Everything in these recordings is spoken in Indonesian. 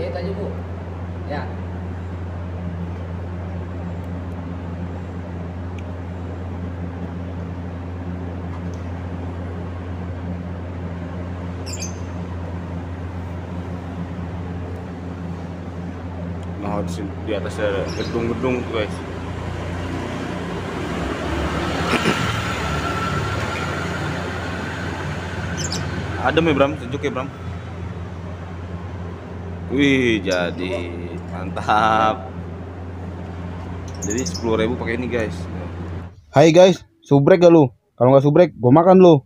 Jahit aja Bu. Ya. Nah, di atas ada gedung-gedung tuh guys. Adem ya Bram, sejuk ya Bram. Wih, jadi mantap. Jadi 10.000 pakai ini guys. Hai guys, subrek gak lu? Kalau nggak subrek, gue makan lu.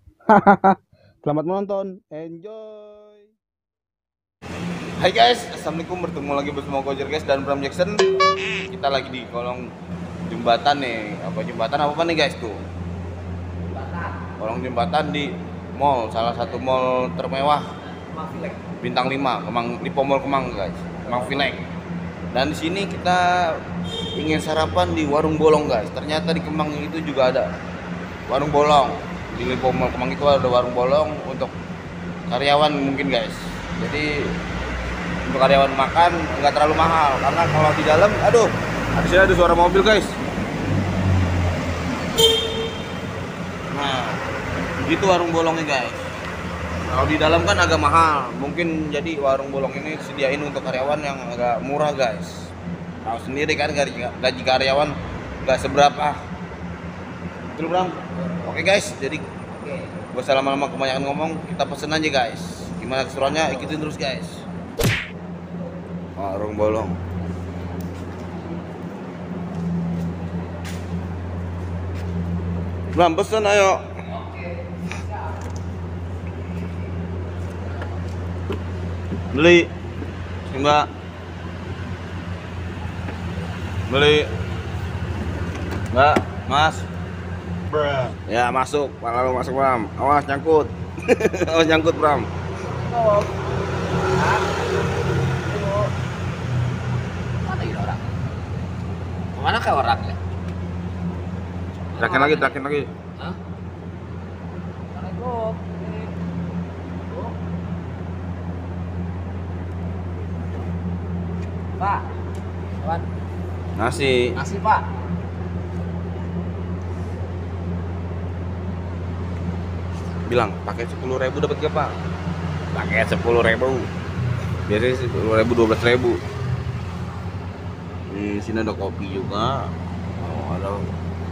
Selamat menonton, enjoy. Hai guys, assalamualaikum, bertemu lagi bersama Gojer guys dan Bram Jackson. Kita lagi di kolong jembatan nih. Jembatan apa nih guys tuh? Kolong jembatan di mall, salah satu mall termewah bintang 5, Lipo Mall Kemang guys, Kemang Village. Dan di sini kita ingin sarapan di warung bolong guys. Ternyata di Kemang itu juga ada warung bolong. Di Lipo Mall Kemang itu ada warung bolong untuk karyawan mungkin guys. Jadi untuk karyawan makan nggak terlalu mahal, karena kalau di dalam, aduh, di sini ada suara mobil guys. Nah, gitu warung bolongnya guys. Kalau di dalam kan agak mahal, mungkin jadi warung bolong ini sediain untuk karyawan yang agak murah guys. Tahu sendiri kan gaji karyawan nggak seberapa. Betul Bram? Oke guys, jadi gak usah lama-lama kebanyakan ngomong, kita pesen aja guys. Gimana keseruannya, ikutin terus guys. Warung bolong. Bram, pesen ayo. Beli. Mbak. Beli. Mbak, Mas. Bruh. Ya, masuk. Lalu masuk Bram. Awas nyangkut. Awas nyangkut Bram. Mana ini orang? Kemana ke orangnya? Terakhir lagi. Hah? Mana Bro? Pak, kawan, Nasi. nasi Pak. Bilang pakai 10.000 dapat gak Pak? Pakai 10.000. Biasanya 10.000 12.000. Di sini ada kopi juga. Oh, ada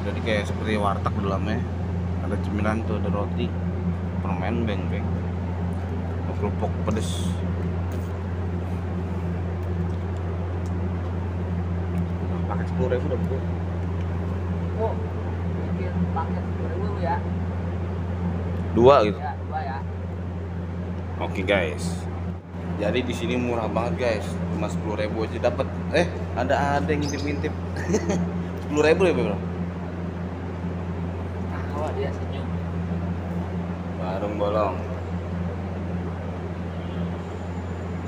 jadi kayak seperti warteg di dalamnya. Ada cemilan tuh, ada roti, permen, beng-beng, kerupuk pedes. Pakai 10.000 dapat tuh. Bu, bikin paket 10.000 ya. Dua gitu. Ya, 2 ya. Oke guys. Jadi di sini murah banget guys. Cuma 10.000 aja dapat. Ada yang ngintip-ngintip. 10.000 ya, Bro? Tawa dia senyum. Warung bolong.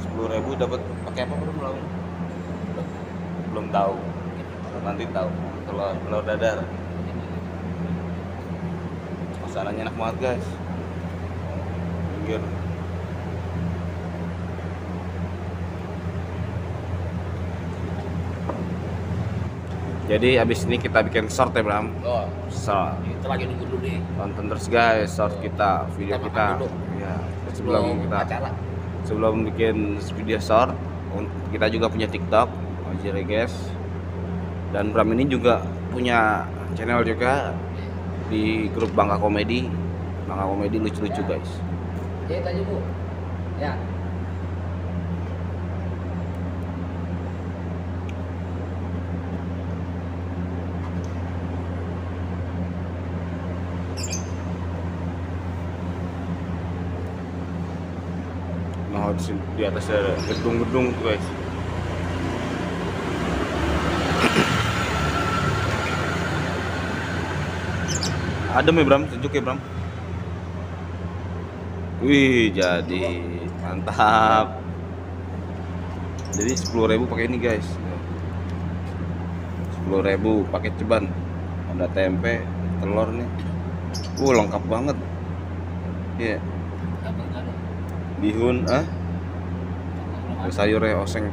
10.000 dapat pakai apa belum tahu? Belum tahu. Nanti tahu. Telur dadar. Masalahnya enak banget guys. Pinggir. Jadi abis ini kita bikin short ya Bram. Oh, Short. kita lagi nunggu dulu nih. Tonton terus guys short kita, video Kita kita. makan dulu. Ya, sebelum bikin video short, kita juga punya TikTok, Gojer guys. Dan Bram ini juga punya channel juga di grup Bangka Komedi. Bangka Komedi lucu-lucu guys. Jahit aja Bu. Ya. Nah, di atas ada gedung-gedung tuh guys. Adem ya Bram, sejuk ya Bram. Wih, jadi mantap. Jadi 10.000 pakai ini guys. 10.000 pakai ceban. Ada tempe, telur nih. Lengkap banget. Iya. Yeah. Bihun, Ada sayurnya oseng.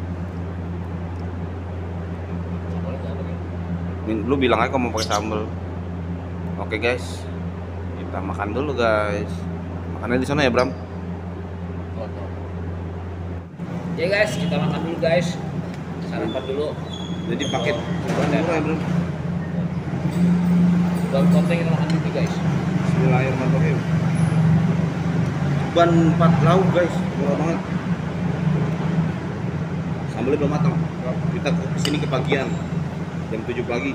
Sambalnya nggak ada, kan? Lu bilang aja kalau mau pakai sambal. Oke guys, kita makan dulu guys. Makannya di sana ya Bram. Oh, no. Ya guys, kita makan dulu guys. Sarapan dulu. Jadi paket Oh, murah ya Bram. dalam konten kita makan dulu guys. Bismillahirrahmanirrahim. Ban 4 lauk guys, murah banget. Sambalnya belum matang. Kita kesini kepagian, jam 7 pagi.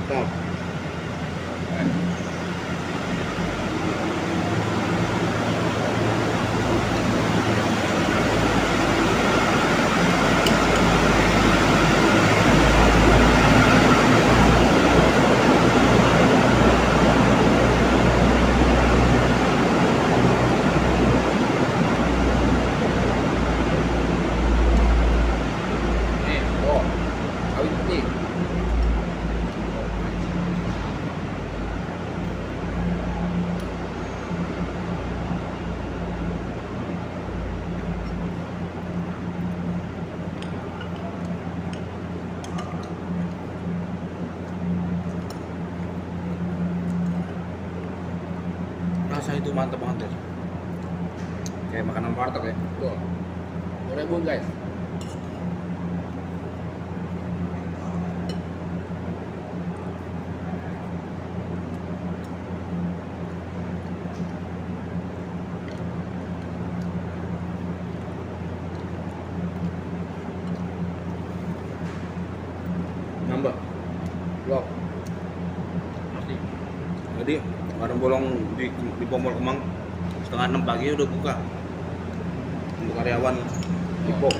Mantap. Nih, oh, kawin putih. Rasa itu mantap banget guys. Kayak makanan warteg ya. Tuh, 2.000 guys. Nambah. Blok. Pasti. Jadi warung bolong di Pomol Kemang setengah 6 pagi udah buka untuk karyawan Lipo.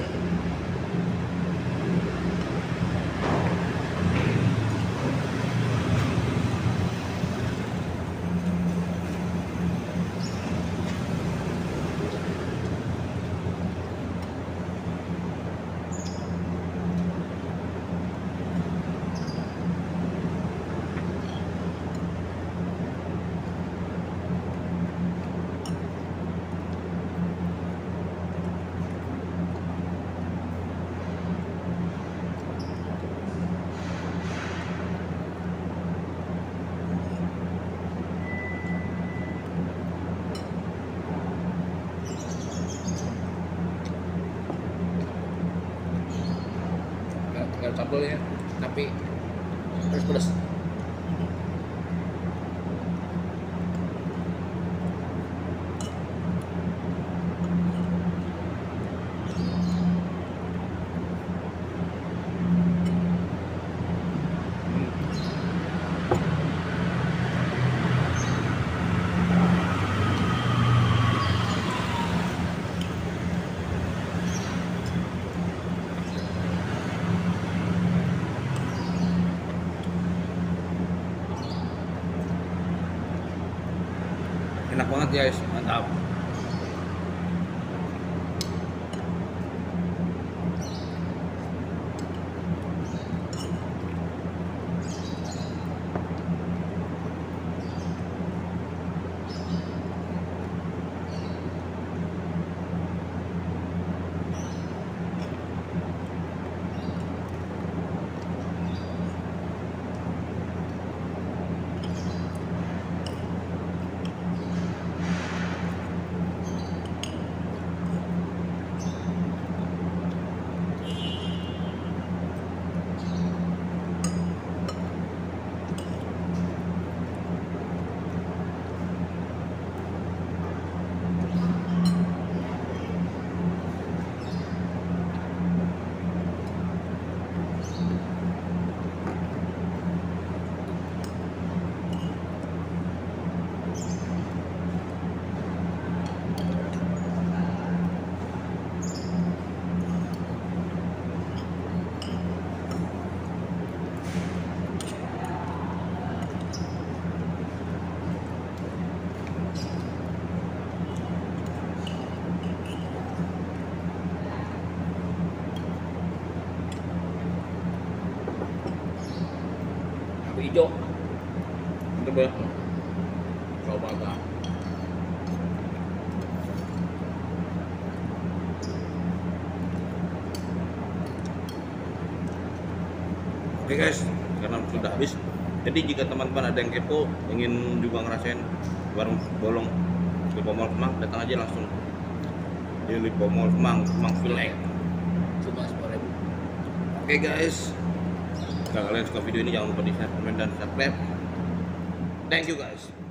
Tinggal sambalnya, tapi pedas-pedas. Enak banget guys, mantap. Cabai hijau. Mantap ya. Coba agak Oke guys, karena sudah habis. Jadi jika teman-teman ada yang kepo, ingin juga ngerasain warung bolong Lipo Mall Kemang, datang aja langsung di Lipo Mall Kemang, Kemang Village. Cuma 10.000. Oke guys, jika kalian suka video ini jangan lupa di share, komen, dan subscribe. Thank you guys.